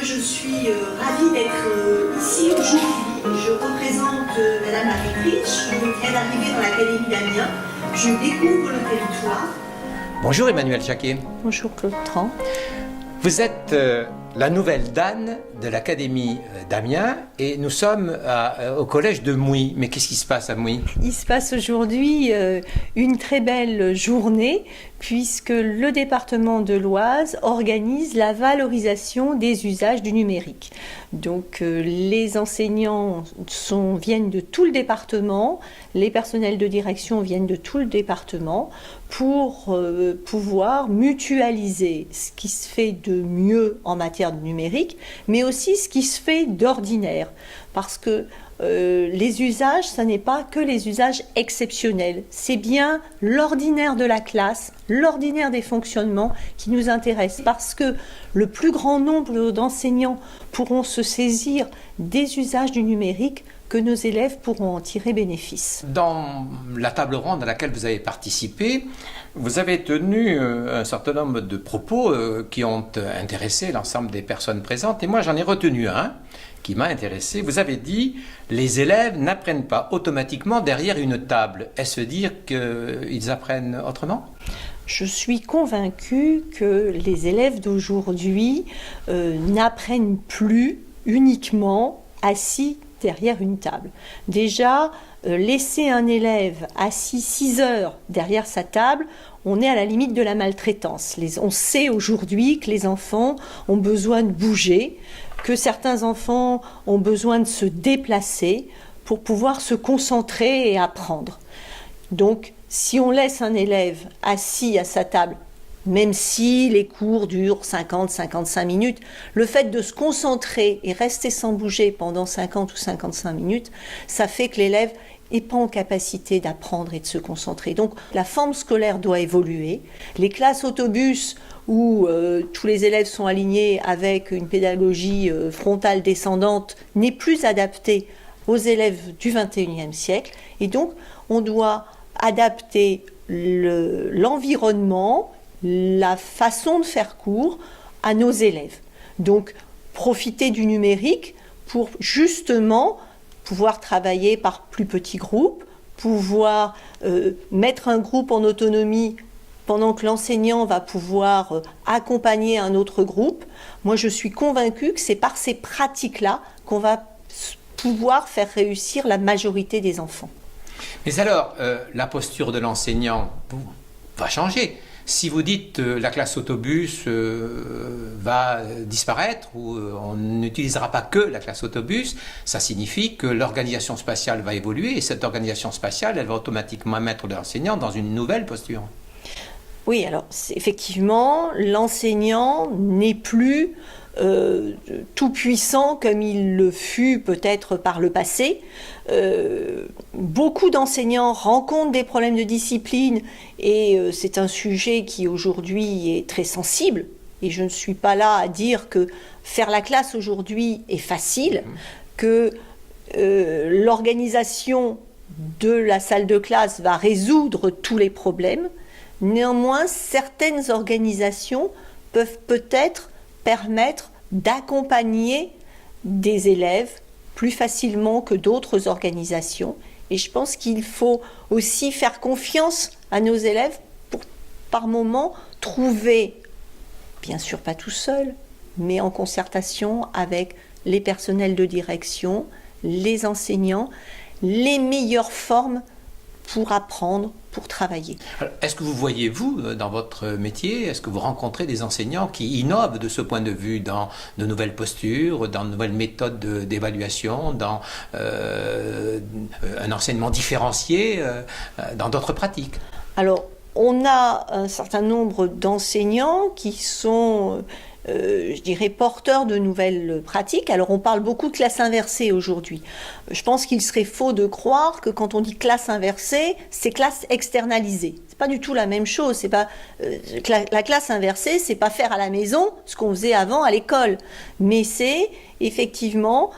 je suis ravie d'être ici aujourd'hui. Je représente Madame la rectrice. Je viens d'arriver dans l'Académie d'Amiens. Je découvre le territoire. Bonjour Emmanuelle Jacquet. Bonjour Claude Tran. Vous êtes la nouvelle Dan de l'Académie d'Amiens et nous sommes au collège de Mouy. Mais qu'est-ce qui se passe à Mouy? Il se passe aujourd'hui une très belle journée puisque le département de l'Oise organise la valorisation des usages du numérique. Donc les enseignants viennent de tout le département, les personnels de direction viennent de tout le département pour pouvoir mutualiser ce qui se fait de mieux en matière de numérique, mais aussi ce qui se fait d'ordinaire. Parce que les usages, ça n'est pas que les usages exceptionnels, c'est bien l'ordinaire de la classe, l'ordinaire des fonctionnements qui nous intéresse, parce que le plus grand nombre d'enseignants pourront se saisir des usages du numérique que nos élèves pourront en tirer bénéfice. Dans la table ronde à laquelle vous avez participé, vous avez tenu un certain nombre de propos qui ont intéressé l'ensemble des personnes présentes, et moi j'en ai retenu un qui m'a intéressé. Vous avez dit « Les élèves n'apprennent pas automatiquement derrière une table ». Est-ce dire qu'ils apprennent autrement ? Je suis convaincue que les élèves d'aujourd'hui n'apprennent plus uniquement assis derrière une table. Déjà, laisser un élève assis 6 heures derrière sa table, on est à la limite de la maltraitance. On sait aujourd'hui que les enfants ont besoin de bouger, que certains enfants ont besoin de se déplacer pour pouvoir se concentrer et apprendre. Donc, si on laisse un élève assis à sa table, même si les cours durent 50-55 minutes, le fait de se concentrer et rester sans bouger pendant 50 ou 55 minutes, ça fait que l'élève n'est pas en capacité d'apprendre et de se concentrer. Donc la forme scolaire doit évoluer. Les classes autobus où tous les élèves sont alignés avec une pédagogie frontale descendante n'est plus adaptée aux élèves du XXIe siècle. Et donc on doit adapter l'environnement, la façon de faire cours à nos élèves. Donc, profiter du numérique pour justement pouvoir travailler par plus petits groupes, pouvoir mettre un groupe en autonomie pendant que l'enseignant va pouvoir accompagner un autre groupe. Moi, je suis convaincue que c'est par ces pratiques-là qu'on va pouvoir faire réussir la majorité des enfants. Mais alors, la posture de l'enseignant va changer. Si vous dites la classe autobus va disparaître ou on n'utilisera pas que la classe autobus, ça signifie que l'organisation spatiale va évoluer et cette organisation spatiale, elle va automatiquement mettre l'enseignant dans une nouvelle posture. Oui, alors effectivement, l'enseignant n'est plus tout puissant comme il le fut peut-être par le passé. Beaucoup d'enseignants rencontrent des problèmes de discipline et c'est un sujet qui aujourd'hui est très sensible. Et je ne suis pas là à dire que faire la classe aujourd'hui est facile, que l'organisation de la salle de classe va résoudre tous les problèmes. Néanmoins, certaines organisations peuvent peut-être permettre d'accompagner des élèves plus facilement que d'autres organisations. Et je pense qu'il faut aussi faire confiance à nos élèves pour, par moment, trouver, bien sûr pas tout seul, mais en concertation avec les personnels de direction, les enseignants, les meilleures formes pour apprendre, pour travailler. Est-ce que vous voyez, vous, dans votre métier, est-ce que vous rencontrez des enseignants qui innovent de ce point de vue dans de nouvelles postures, dans de nouvelles méthodes d'évaluation, dans un enseignement différencié, dans d'autres pratiques? Alors, on a un certain nombre d'enseignants qui sont, je dirais, porteurs de nouvelles pratiques. Alors, on parle beaucoup de classe inversée aujourd'hui. Je pense qu'il serait faux de croire que quand on dit classe inversée, c'est classe externalisée. C'est pas du tout la même chose. C'est pas la classe inversée, c'est pas faire à la maison ce qu'on faisait avant à l'école, mais c'est effectivement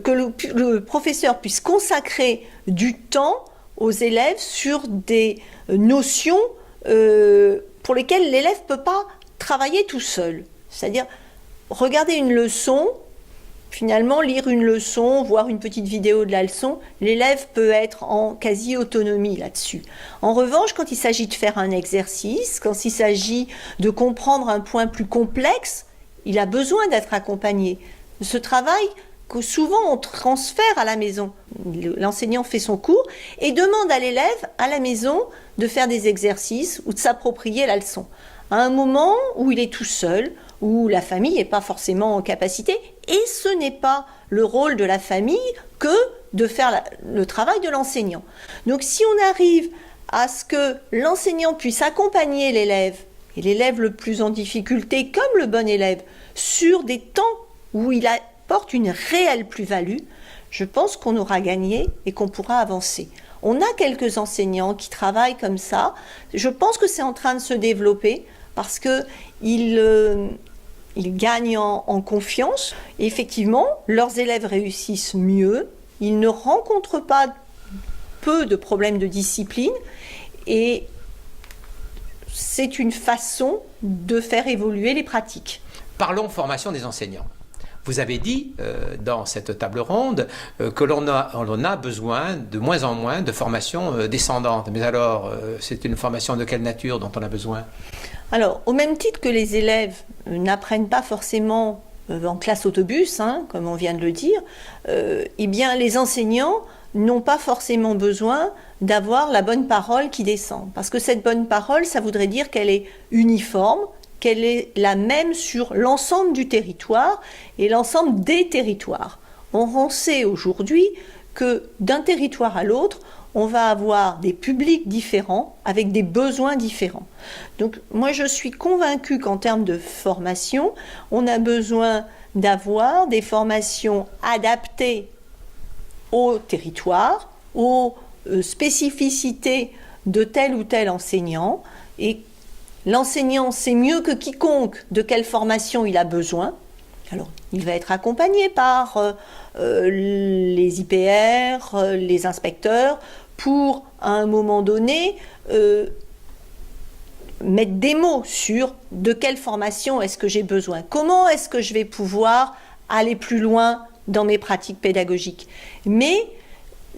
que le professeur puisse consacrer du temps aux élèves sur des notions pour lesquelles l'élève ne peut pas travailler tout seul. C'est-à-dire regarder une leçon, finalement, lire une leçon, voir une petite vidéo de la leçon, l'élève peut être en quasi-autonomie là-dessus. En revanche, quand il s'agit de faire un exercice, quand il s'agit de comprendre un point plus complexe, il a besoin d'être accompagné. Ce travail que souvent on transfère à la maison. L'enseignant fait son cours et demande à l'élève, à la maison, de faire des exercices ou de s'approprier la leçon. À un moment où il est tout seul, où la famille n'est pas forcément en capacité, et ce n'est pas le rôle de la famille que de faire le travail de l'enseignant. Donc si on arrive à ce que l'enseignant puisse accompagner l'élève, et l'élève le plus en difficulté, comme le bon élève, sur des temps où il apporte une réelle plus-value, je pense qu'on aura gagné et qu'on pourra avancer. On a quelques enseignants qui travaillent comme ça. Je pense que c'est en train de se développer parce qu'ils gagnent en confiance. Et effectivement, leurs élèves réussissent mieux. Ils ne rencontrent pas peu de problèmes de discipline. Et c'est une façon de faire évoluer les pratiques. Parlons formation des enseignants. Vous avez dit dans cette table ronde que l'on a besoin de moins en moins de formation descendante. Mais alors, c'est une formation de quelle nature dont on a besoin ? Alors, au même titre que les élèves n'apprennent pas forcément en classe autobus, comme on vient de le dire, eh bien, les enseignants n'ont pas forcément besoin d'avoir la bonne parole qui descend. Parce que cette bonne parole, ça voudrait dire qu'elle est uniforme, qu'elle est la même sur l'ensemble du territoire et l'ensemble des territoires. On sait aujourd'hui que d'un territoire à l'autre, on va avoir des publics différents avec des besoins différents. Donc moi je suis convaincue qu'en termes de formation, on a besoin d'avoir des formations adaptées au territoire, aux spécificités de tel ou tel enseignant, et l'enseignant sait mieux que quiconque de quelle formation il a besoin. Alors, il va être accompagné par les IPR, les inspecteurs, pour, à un moment donné, mettre des mots sur de quelle formation est-ce que j'ai besoin. Comment est-ce que je vais pouvoir aller plus loin dans mes pratiques pédagogiques. Mais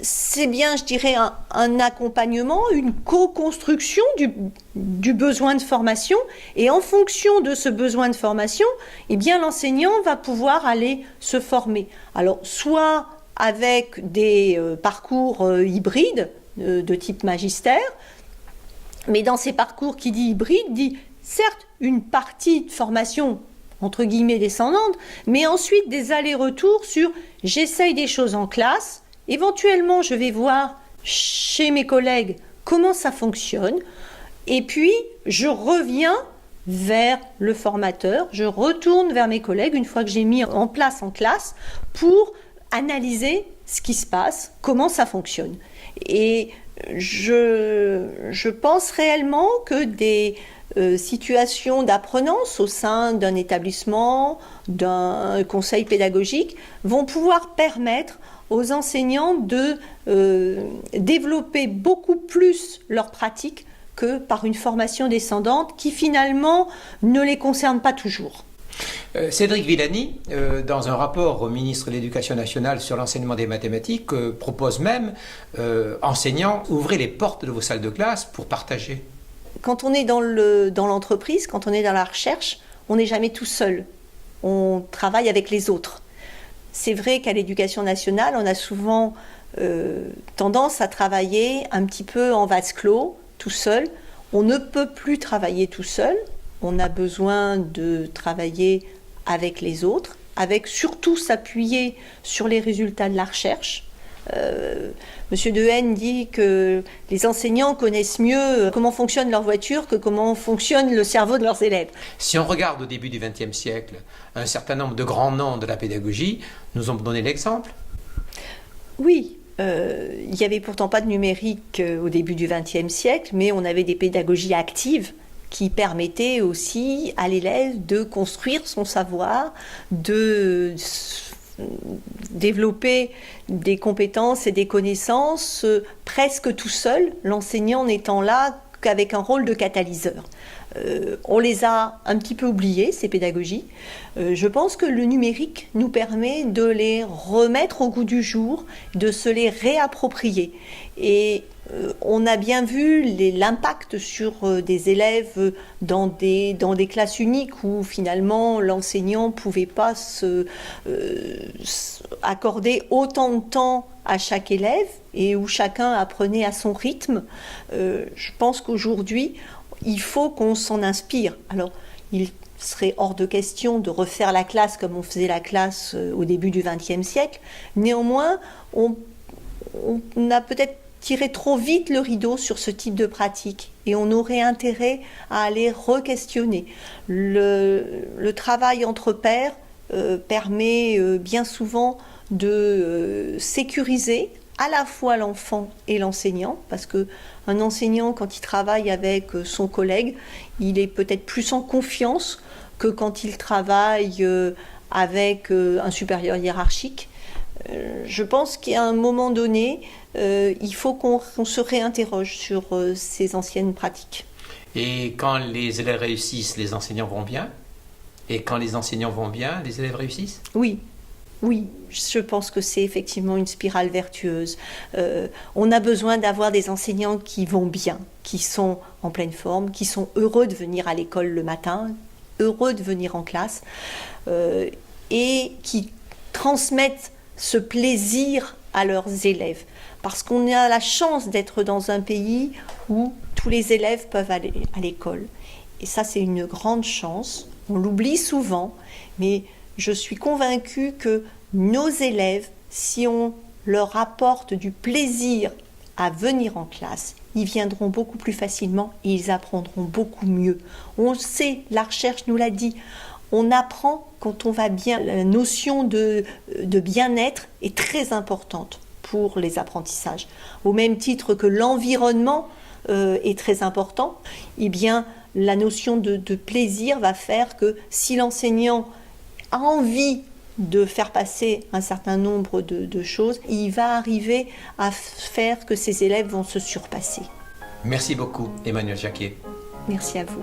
c'est bien, je dirais, un accompagnement, une co-construction du besoin de formation. Et en fonction de ce besoin de formation, eh bien, l'enseignant va pouvoir aller se former. Alors, soit avec des parcours hybrides de type magistère, mais dans ces parcours qui dit hybride, dit certes une partie de formation entre guillemets descendante, mais ensuite des allers-retours sur j'essaye des choses en classe, éventuellement je vais voir chez mes collègues comment ça fonctionne, et puis je reviens vers le formateur, je retourne vers mes collègues une fois que j'ai mis en place en classe pour analyser ce qui se passe, comment ça fonctionne. Et je pense réellement que des situations d'apprenance au sein d'un établissement, d'un conseil pédagogique vont pouvoir permettre aux enseignants de développer beaucoup plus leurs pratiques que par une formation descendante qui finalement ne les concerne pas toujours. Cédric Villani, dans un rapport au ministre de l'Éducation nationale sur l'enseignement des mathématiques, propose même, enseignants, ouvrez les portes de vos salles de classe pour partager. Quand on est dans l'entreprise, quand on est dans la recherche, on n'est jamais tout seul. On travaille avec les autres. C'est vrai qu'à l'Éducation nationale, on a souvent tendance à travailler un petit peu en vase clos, tout seul. On ne peut plus travailler tout seul. On a besoin de travailler avec les autres, avec surtout s'appuyer sur les résultats de la recherche. Monsieur Dehaene dit que les enseignants connaissent mieux comment fonctionne leur voiture que comment fonctionne le cerveau de leurs élèves. Si on regarde au début du XXe siècle, un certain nombre de grands noms de la pédagogie nous ont donné l'exemple. Oui, il n'y avait pourtant pas de numérique au début du XXe siècle, mais on avait des pédagogies actives qui permettaient aussi à l'élève de construire son savoir, de développer des compétences et des connaissances presque tout seul, l'enseignant n'étant là qu'avec un rôle de catalyseur. On les a un petit peu oubliées, ces pédagogies. Je pense que le numérique nous permet de les remettre au goût du jour, de se les réapproprier. Et on a bien vu l'impact sur des élèves dans des classes uniques où finalement l'enseignant ne pouvait pas accorder autant de temps à chaque élève et où chacun apprenait à son rythme. Je pense qu'aujourd'hui, il faut qu'on s'en inspire. Alors, il serait hors de question de refaire la classe comme on faisait la classe au début du XXe siècle. Néanmoins, on a peut-être tiré trop vite le rideau sur ce type de pratique et on aurait intérêt à aller re-questionner. Le travail entre pairs permet bien souvent de sécuriser à la fois l'enfant et l'enseignant, parce qu'un enseignant, quand il travaille avec son collègue, il est peut-être plus en confiance que quand il travaille avec un supérieur hiérarchique. Je pense qu'à un moment donné, il faut qu'on se réinterroge sur ces anciennes pratiques. Et quand les élèves réussissent, les enseignants vont bien? Et quand les enseignants vont bien, les élèves réussissent? Oui. Oui, je pense que c'est effectivement une spirale vertueuse. On a besoin d'avoir des enseignants qui vont bien, qui sont en pleine forme, qui sont heureux de venir à l'école le matin, heureux de venir en classe, et qui transmettent ce plaisir à leurs élèves. Parce qu'on a la chance d'être dans un pays où tous les élèves peuvent aller à l'école. Et ça, c'est une grande chance. On l'oublie souvent, mais je suis convaincue que nos élèves, si on leur apporte du plaisir à venir en classe, ils viendront beaucoup plus facilement et ils apprendront beaucoup mieux. On sait, la recherche nous l'a dit, on apprend quand on va bien. La notion de bien-être est très importante pour les apprentissages. Au même titre que l'environnement est très important, eh bien, la notion de plaisir va faire que si l'enseignant a envie de faire passer un certain nombre de choses, il va arriver à faire que ses élèves vont se surpasser. Merci beaucoup, Emmanuelle Jacquet. Merci à vous.